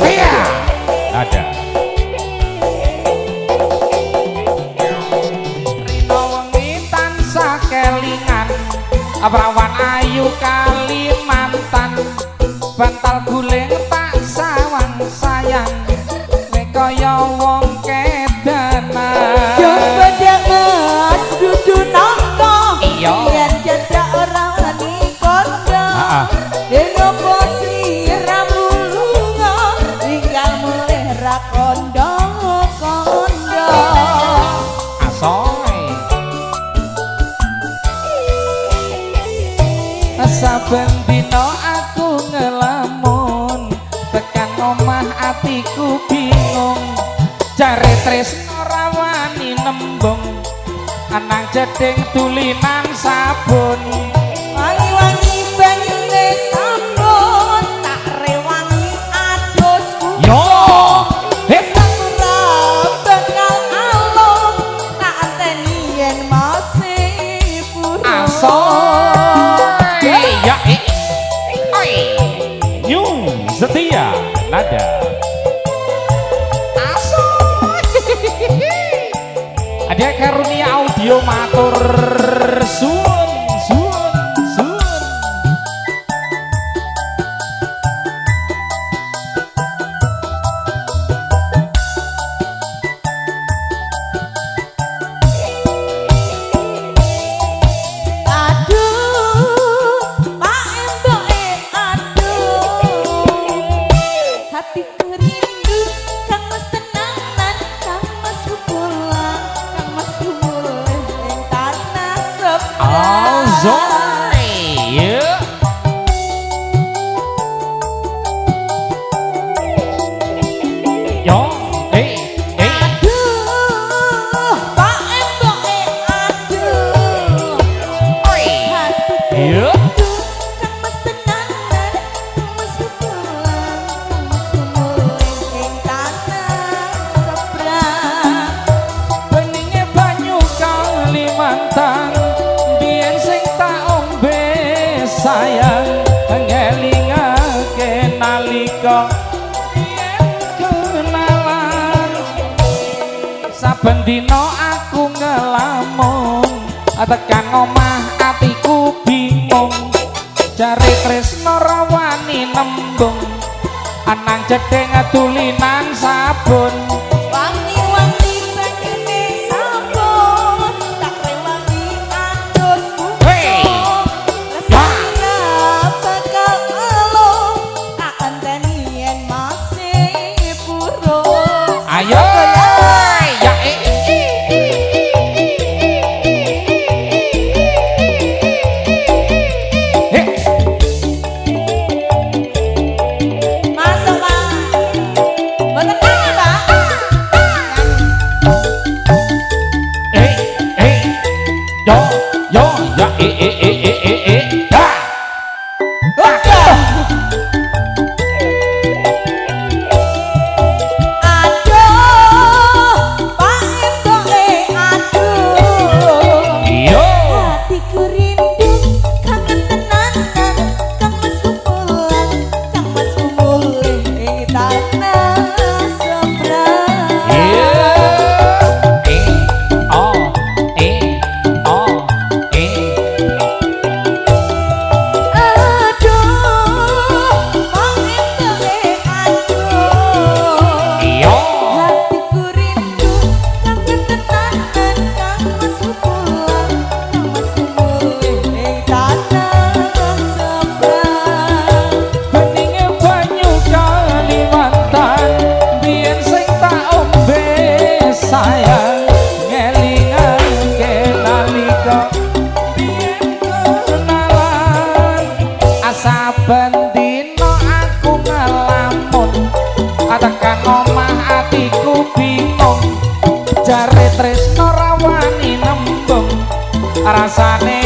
Setia ada Rino wengi tansah kelingan Abrawan ayu Kalimantan bantal guling tak sawang sayang kaya wong kedanan yo banget dudu nangka iya yen cedak ora wani kondo dene posi ramulunga tinggal mulih ra kondo asoy saben dina aku ngelamun tekan omah atiku bingung jare tresno ra wani nembung anang jeding tulinan sabun wangi-wangi banyune sampun tak rewangi adus yo ora bakal alung tak anteni yen masih purun asoy ya oi New Setia Nada Adia Karunia Audio matur suwun suwun suwun aduh pak emboke aduh hatiku rindu kang mas tenanan kang mas pulang kang mas mulih ing tanah seberang Azoy ya yo aduh pak emboke aduh hatiku ya kang mas tenanan kang mas pulang kang mas mulih ing tanah seberang beninge banyu Kalimantan biyen sing tak ombe sayang ngelingake nalika biyen kenalan saben dina aku ngelamun tekan omah atiku bingung jare tresno ra wani nembung anang jeding tulinan sabun wangi-wangi banyune sampun tak rewangi adus Hey! rasanya bakal alung tak anteni yen masih purun ayo ya masuk pak bener pak yo yo ya da aduh pak emboke aduh yo hatiku rindu kangen tenanan kang mas pulang kang mas mulih ing tanah seberang oh oh aduh pak emboke aduh yo hatiku rindu kangen tenanan kang mas pulang kang mas mulih ing tanah seberang beninge banyu Kalimantan biyen sing tak ombe sayang ngelingake nalika biyen kenalan saben dina aku ngelamun tekan omah atiku bingung jare tresno ra wani nembung rasane